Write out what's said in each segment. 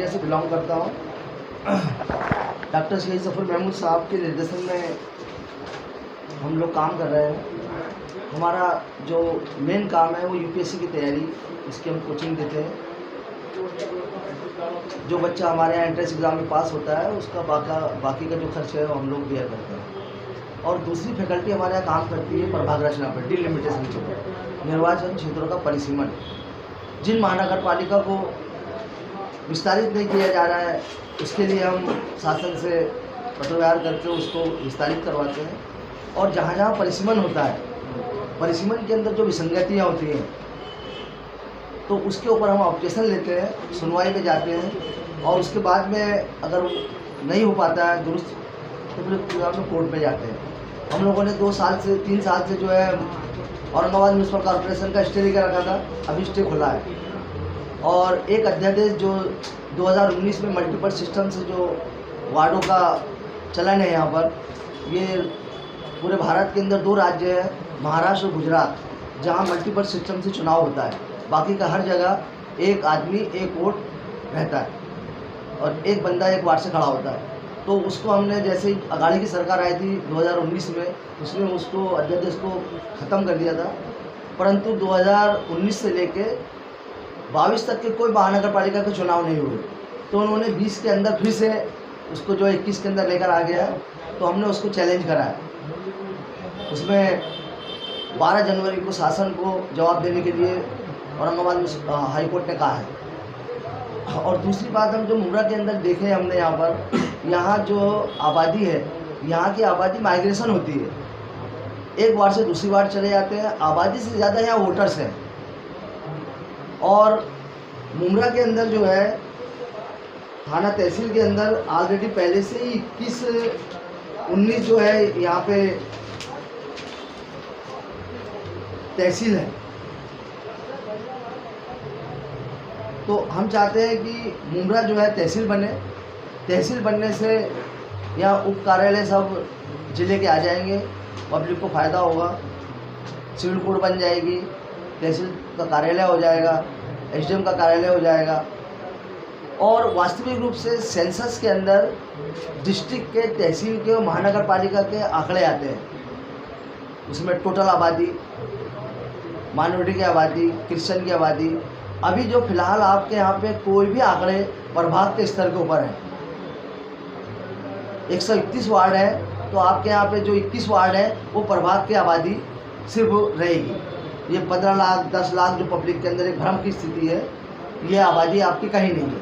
Area से belong करता हूँ। डॉक्टर शहीद जफर महमूद साहब के निर्देशन में हम लोग काम कर रहे हैं। हमारा जो मेन काम है वो यूपीएससी की तैयारी, इसकी हम कोचिंग देते हैं। जो बच्चा हमारे यहाँ एंट्रेंस एग्ज़ाम में पास होता है उसका बाकी का जो खर्च है वो हम लोग बेयर करते हैं। और दूसरी फैकल्टी हमारे यहाँ काम करती है प्रभाग रचना पर, डिलिमिटेशन पर, निर्वाचन क्षेत्रों का परिसीमन। जिन महानगर पालिका को विस्तारित नहीं किया जा रहा है उसके लिए हम शासन से पत्रव्यवहार करके उसको विस्तारित करवाते हैं। और जहाँ जहाँ परिसीमन होता है, परिसीमन के अंदर जो विसंगतियाँ होती हैं तो उसके ऊपर हम ऑब्जेक्शन लेते हैं, सुनवाई में जाते हैं और उसके बाद में अगर नहीं हो पाता है दुरुस्त तो फिर हम कोर्ट में जाते हैं। हम लोगों ने 3 साल से जो है औरंगाबाद म्यूनसिपल कॉर्पोरेशन का स्टे लेकर रखा था, अभी स्टे खुला है। और एक अध्यादेश जो 2019 में मल्टीपल सिस्टम से जो वार्डों का चलन है यहाँ पर, ये पूरे भारत के अंदर 2 राज्य हैं, महाराष्ट्र और गुजरात, जहाँ मल्टीपल सिस्टम से चुनाव होता है। बाकी का हर जगह एक आदमी एक वोट रहता है और एक बंदा एक वार्ड से खड़ा होता है। तो उसको हमने जैसे ही अगाड़ी की सरकार आई थी 2019 में, उसने उसको अध्यादेश को ख़त्म कर दिया था। परंतु 2019 से लेके 22 तक के कोई महानगर पालिका के चुनाव नहीं हुए, तो उन्होंने 20 के अंदर फिर से उसको जो 21 के अंदर लेकर आ गया, तो हमने उसको चैलेंज करा है। उसमें 12 जनवरी को शासन को जवाब देने के लिए औरंगाबाद में हाई कोर्ट ने कहा है। और दूसरी बात, हम जो मुमरा के अंदर देखे हमने यहाँ पर, यहाँ जो आबादी है, यहाँ की आबादी माइग्रेशन होती है, एक वार्ड से दूसरी वार्ड चले जाते हैं। आबादी से ज़्यादा यहाँ वोटर्स हैं। और मुमरा के अंदर जो है थाना तहसील के अंदर ऑलरेडी पहले से ही 21-19 जो है यहाँ पे तहसील है। तो हम चाहते हैं कि मुमरा जो है तहसील बने। तहसील बनने से यहाँ उप कार्यालय सब ज़िले के आ जाएंगे, पब्लिक को फ़ायदा होगा। सिविल कोर्ट बन जाएगी, तहसील का कार्यालय हो जाएगा, एसडीएम का कार्यालय हो जाएगा। और वास्तविक रूप से सेंसस के अंदर डिस्ट्रिक्ट के, तहसील के और महानगर पालिका के आंकड़े आते हैं। उसमें टोटल आबादी, माइनॉरिटी की आबादी, क्रिश्चियन की आबादी। अभी जो फिलहाल आपके यहाँ पे कोई भी आंकड़े प्रभाग के स्तर के ऊपर है। 131 वार्ड है, तो आपके यहाँ पे जो 21 वार्ड है वो प्रभाग की आबादी सिर्फ रहेगी। ये 15 लाख 10 लाख जो पब्लिक के अंदर एक भ्रम की स्थिति है, ये आबादी आपकी कहीं नहीं है।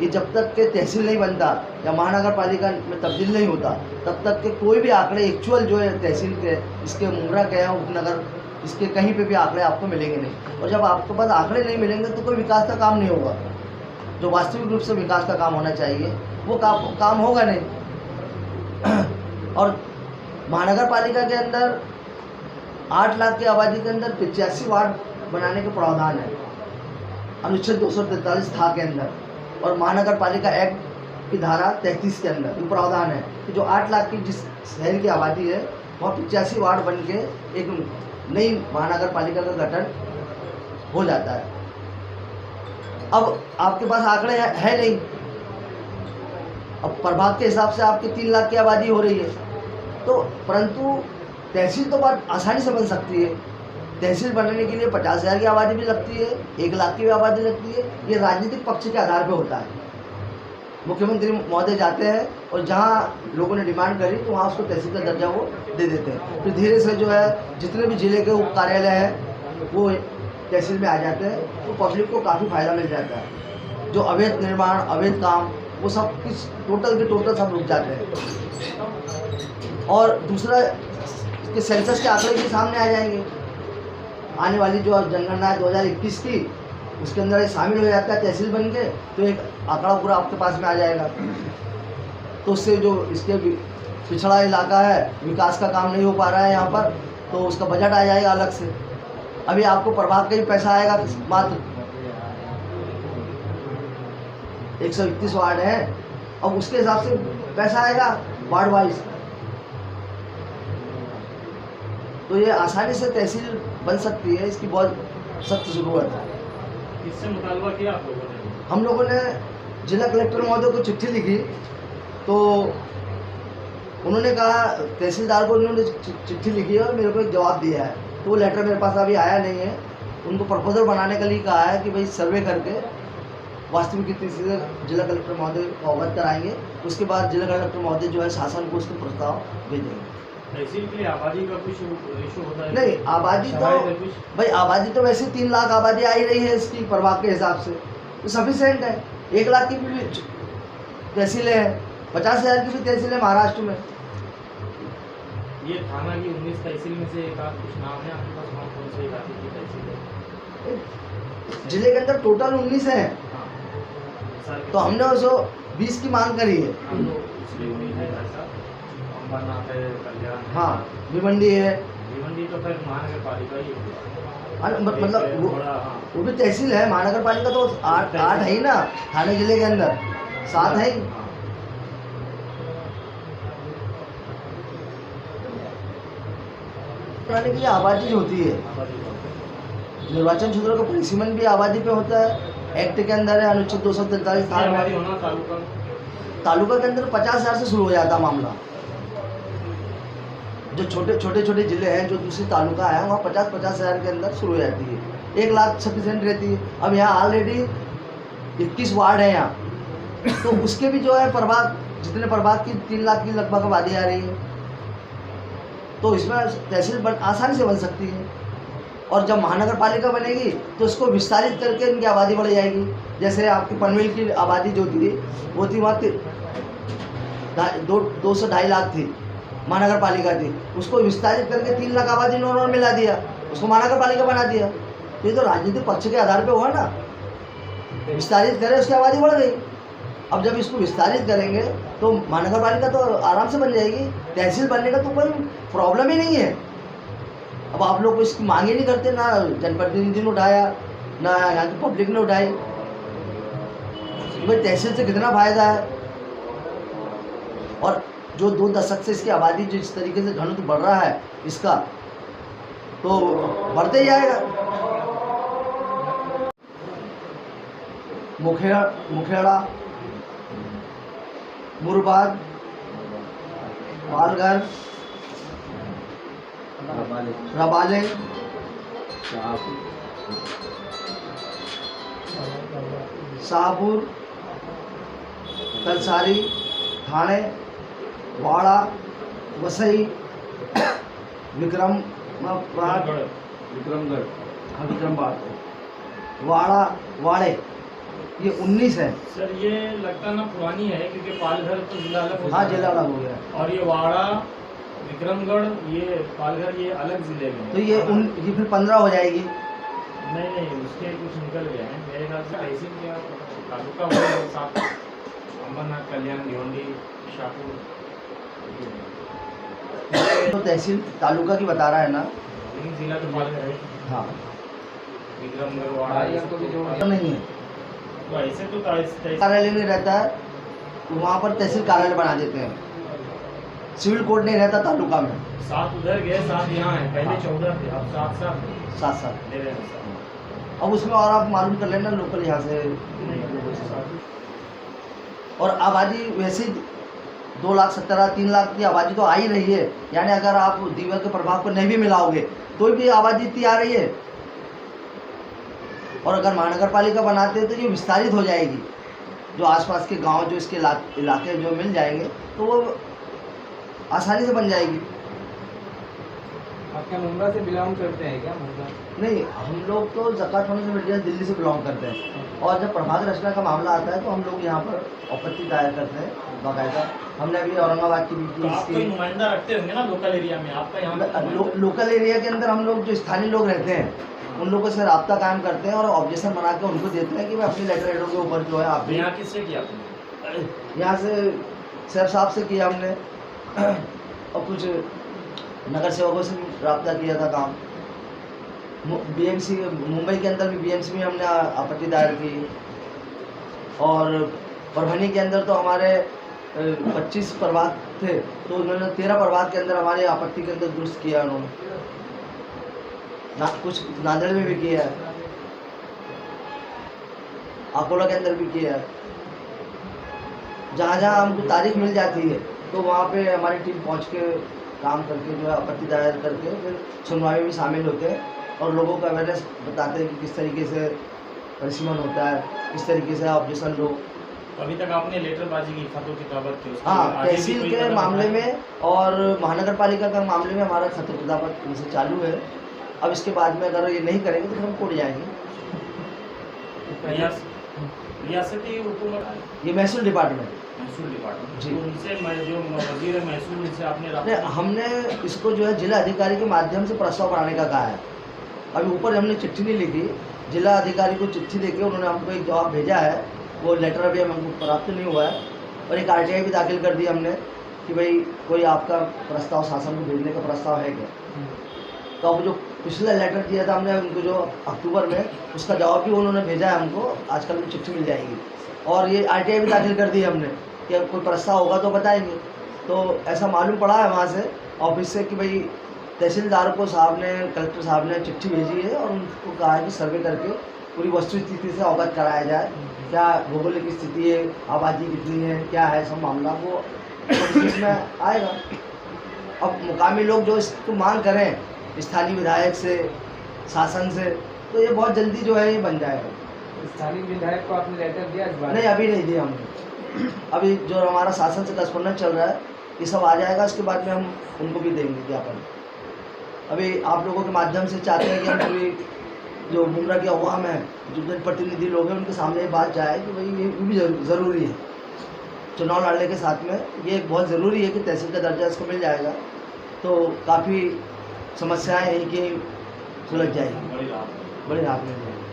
ये जब तक के तहसील नहीं बनता या महानगर पालिका में तब्दील नहीं होता, तब तक के कोई भी आंकड़े एक्चुअल जो है तहसील के, इसके मुमरा के हैं, उपनगर, इसके कहीं पे भी आंकड़े आपको मिलेंगे नहीं। और जब आपके पास आंकड़े नहीं मिलेंगे तो कोई विकास का काम नहीं होगा। जो वास्तविक रूप से विकास का काम होना चाहिए वो काम होगा नहीं। और महानगर पालिका के अंदर 8 लाख की आबादी के अंदर 85 वार्ड बनाने के प्रावधान है, अनुच्छेद 243 था के अंदर। और महानगर पालिका एक्ट की धारा 33 के अंदर ये प्रावधान है कि जो 8 लाख की जिस शहर की आबादी है वहाँ 85 वार्ड बन के एक नई महानगर पालिका का गठन हो जाता है। अब आपके पास आंकड़े है नहीं। अब प्रभाग के हिसाब से आपकी 3 लाख की आबादी हो रही है, तो परंतु तहसील तो बहुत आसानी से बन सकती है। तहसील बनने के लिए 50,000 की आबादी भी लगती है, 1 लाख की भी आबादी लगती है। ये राजनीतिक पक्ष के आधार पर होता है। मुख्यमंत्री महोदय जाते हैं और जहाँ लोगों ने डिमांड करी तो वहाँ उसको तहसील का दर्जा वो दे देते हैं। फिर धीरे से जो है जितने भी ज़िले के उप कार्यालय हैं वो तहसील में आ जाते हैं, तो पब्लिक को काफ़ी फ़ायदा मिल जाता है। जो अवैध निर्माण, अवैध काम, वो सब कुछ टोटल के टोटल सब रुक जाते हैं। और दूसरा कि सेंसस के आंकड़े भी सामने आ जाएंगे। आने वाली जो जनगणना है 2021 की, उसके अंदर ये शामिल हो जाता है तहसील बन के, तो एक आंकड़ा पूरा आपके पास में आ जाएगा। तो उससे जो इसके पिछड़ा इलाका है, विकास का काम नहीं हो पा रहा है यहाँ पर, तो उसका बजट आ जाएगा अलग से। अभी आपको प्रभाग का ही पैसा आएगा मात्र 131 वार्ड है, अब उसके हिसाब से पैसा आएगा वार्ड वाइज। तो ये आसानी से तहसील बन सकती है, इसकी बहुत सख्त ज़रूरत है। इससे मुतालबा किया आप लोगों ने? हम लोगों ने जिला कलेक्टर महोदय को चिट्ठी लिखी तो उन्होंने कहा, तहसीलदार को उन्होंने चिट्ठी लिखी और मेरे को एक जवाब दिया है, तो वो लेटर मेरे पास अभी आया नहीं है। उनको प्रपोजल बनाने के लिए कहा है कि भाई सर्वे करके वास्तविक स्थिति से जिला कलेक्टर महोदय को अवगत कराएंगे। उसके बाद जिला कलेक्टर महोदय जो है शासन को उसके प्रस्ताव भेजेंगे। तहसील के लिए आबादी का कुछ इशू होता है? नहीं, आबादी तो भाई आबादी तो वैसे 3 लाख आबादी आ ही रही है इसकी प्रभाग के हिसाब से, तो सफिशेंट है। 1 लाख की भी तहसीलें हैं, 50,000 की भी तहसील है महाराष्ट्र में। ये थाना की 19 तहसील में से एक आध कुछ नाम है आपके पास, कौन से इलाके की तहसील है? जिले के अंदर टोटल 19 है, हाँ। तो हमने उसको 20 की मांग करी है। अंबरनाथ है, कल्याण, हाँ, भिवंडी है। भिवंडी तो फिर महानगर पालिका ही होगी, मतलब वो भी तहसील है। महानगर पालिका तो 8 है ही ना, थाने जिले के अंदर 7 है ही। कराने के लिए आबादी होती है, निर्वाचन क्षेत्रों का परिसीमन भी आबादी पे होता है। एक्ट के अंदर है अनुच्छेद 243 तालुका के अंदर 50,000 से शुरू हो जाता मामला। जो छोटे जिले हैं, जो दूसरी तालुका है, वहाँ 50,000 के अंदर शुरू हो जाती है। 1 लाख सफिशेंट रहती है। अब यहाँ ऑलरेडी 21 वार्ड है यहाँ, तो उसके भी जो है प्रभाग, जितने प्रभाग की 3 लाख की लगभग आबादी आ रही है, तो इसमें तहसील आसानी से बन सकती है। और जब महानगर पालिका बनेगी तो इसको विस्तारित करके इनकी आबादी बढ़ जाएगी। जैसे आपकी पनवेल की आबादी जो थी वो थी वहाँ 2 से 2.5 लाख थी, महानगर पालिका थी। उसको विस्तारित करके 3 लाख आबादी उन्होंने मिला दिया, उसको महानगर पालिका बना दिया। तो ये तो राजनीतिक पक्ष के आधार पे हुआ ना, विस्तारित करे उसकी आबादी बढ़ गई। अब जब इसको विस्तारित करेंगे तो महानगर पालिका तो आराम से बन जाएगी, तहसील बनने का तो कोई प्रॉब्लम ही नहीं है। अब आप लोग इसकी मांग ही नहीं करते, ना जनप्रतिनिधि ने उठाया, ना यहाँ की पब्लिक ने उठाई। भाई तहसील से कितना फायदा है, और जो 2 दशक से इसकी आबादी जो इस तरीके से घनत्व बढ़ रहा है इसका, तो बढ़ते ही जाएगा। मुखेड़ा, मुरबाद, पालघर, रबाले, शाहपुर, तलसारी, थाने, वाड़ा, वसई, विक्रमगढ़, वाड़े, ये 19 है। सर ये लगता ना पुरानी है, क्योंकि पालघर तो जिला अलग हो गया। हाँ, जिला अलग हो गया। और ये वाड़ा, विक्रमगढ़, ये पालघर, ये अलग जिले में। तो ये फिर 15 हो जाएगी। नहीं, उसके कुछ निकल गए हैं मेरे ख्याल से। तहसील क्या तालुका हो, साथ अंबरनाथ, कल्याण, भिवंडी, शाहपुर। तो तहसील तालुका की बता रहा है ना, लेकिन जिला तो पालघर है। हाँ, विक्रमगढ़, वाड़ा नहीं है। तो ऐसे तो कार्यालय नहीं रहता है, तो वहाँ पर तहसील कार्यालय बना देते हैं। सिविल कोर्ट नहीं रहता तालुका में। 7 उधर गए, 7 यहाँ है। पहले 14 थे, अब 7 दे रहे हैं। अब उसमें और आप मालूम कर लेना लोकल यहाँ से। और आबादी वैसे 2,70,000 3 लाख की आबादी तो आ ही रही है। यानी अगर आप दीवा के प्रभाव को नहीं भी मिलाओगे तो भी आबादी इतनी आ रही है। और अगर महानगर पालिका बनाते हैं तो ये विस्तारित हो जाएगी। जो आसपास के गांव, जो इसके इलाके जो मिल जाएंगे तो वो आसानी से बन जाएगी। आप क्या मुंबई से बिलोंग करते हैं क्या? मुंबई नहीं, हम लोग तो ज़कात होने से मीडिया दिल्ली से बिलोंग करते हैं। और जब प्रभाग रचना का मामला आता है तो हम लोग यहाँ पर आपत्ति दायर करते हैं बाकायदा। हमने अभी औरंगाबाद की भी की। आप कोई नुमाइंदा रखते होंगे ना लोकल एरिया में? आपका यहाँ लोकल एरिया के अंदर हम लोग जो स्थानीय लोग रहते हैं उन लोगों से रब्ता कायम करते हैं और ऑब्जेक्शन बना के उनको देते हैं कि मैं अपनी लेटर हेडों के ऊपर जो है आप यहाँ किससे किया आपने? यहाँ से सैफ साहब से किया हमने, और कुछ नगर सेवकों से भी रब्ता किया था काम। बीएमसी मुंबई के अंदर भी बीएमसी में हमने आपत्ति दायर की। और परभनी के अंदर तो हमारे 25 प्रभाग थे, तो उन्होंने 13 प्रभाग के अंदर हमारे आपत्ति के अंदर दुरुस्त किया उन्होंने। कुछ नांदेड़ में भी किया है, अकोला के अंदर भी किया है। जहाँ जहाँ हमको तारीख मिल जाती है तो वहाँ पे हमारी टीम पहुँच के काम करके जो है आपत्ति दायर करके फिर सुनवाई में भी शामिल होते हैं और लोगों को अवेयरनेस बताते हैं कि किस तरीके से परिसीमन होता है, किस तरीके से ऑब्जेक्शन लो। तो अभी तक आपने लेटरबाजी की, खतों किताबत की, उसके हाँ, आगे भी तहसील कोई के कदम मामले उठाए? में और महानगर पालिका का मामले में हमारा खतर किताबत इनसे चालू है। अब इसके बाद में अगर ये नहीं करेंगे तो फिर हम कोर्ट जाएंगे। रियासती हुकूमत, ये महसूल डिपार्टमेंट महसूल डिपार्टमेंट जी। तो उनसे जो वजीर महसूल उनसे आपने ने हमने इसको जो है जिला अधिकारी के माध्यम से प्रस्ताव बनाने का कहा है। अभी ऊपर हमने चिट्ठी नहीं लिखी, जिला अधिकारी को चिट्ठी देके उन्होंने हमको एक जवाब भेजा है, वो लेटर अभी हमको प्राप्त नहीं हुआ है। और एक RTI भी दाखिल कर दी हमने कि भाई कोई आपका प्रस्ताव शासन को भेजने का प्रस्ताव है क्या। तो अब जो पिछला लेटर दिया था हमने उनको जो अक्टूबर में, उसका जवाब भी उन्होंने भेजा है हमको, आजकल में चिट्ठी मिल जाएगी। और ये RTI भी दाखिल कर दी हमने कि कोई प्रस्ताव होगा तो बताएंगे। तो ऐसा मालूम पड़ा है वहाँ से ऑफिस से कि भाई तहसीलदार को साहब ने, कलेक्टर साहब ने चिट्ठी भेजी है और उनको कहा है कि सर्वे करके पूरी वस्तुस्थिति से अवगत कराया जाए, क्या भौगोलिक स्थिति है, आबादी कितनी है, क्या है सब मामला, वो इसमें आएगा। अब मुकामी लोग जो इसको मांग करें स्थानीय विधायक से, शासन से, तो ये बहुत जल्दी जो है ये बन जाएगा। स्थानीय विधायक को आपने लेटर दिया इस बार? नहीं, अभी नहीं दिया हमने। अभी जो हमारा शासन से करस्पॉन्डेंस चल रहा है ये सब आ जाएगा, इसके बाद में हम उनको भी देंगे ज्ञापन। अभी आप लोगों के माध्यम से चाहते हैं कि हम पूरी जो मुमरा की अवाम है, जो जनप्रतिनिधि लोग हैं, उनके सामने ये बात जाए कि भाई ये भी ज़रूरी है चुनाव लड़ने के साथ में। ये बहुत ज़रूरी है कि तहसील का दर्जा इसको मिल जाएगा तो काफ़ी समस्याएं यहीं की सुलझ जाएगी, बड़ी राहत बड़ी राहत मिल जाएगी।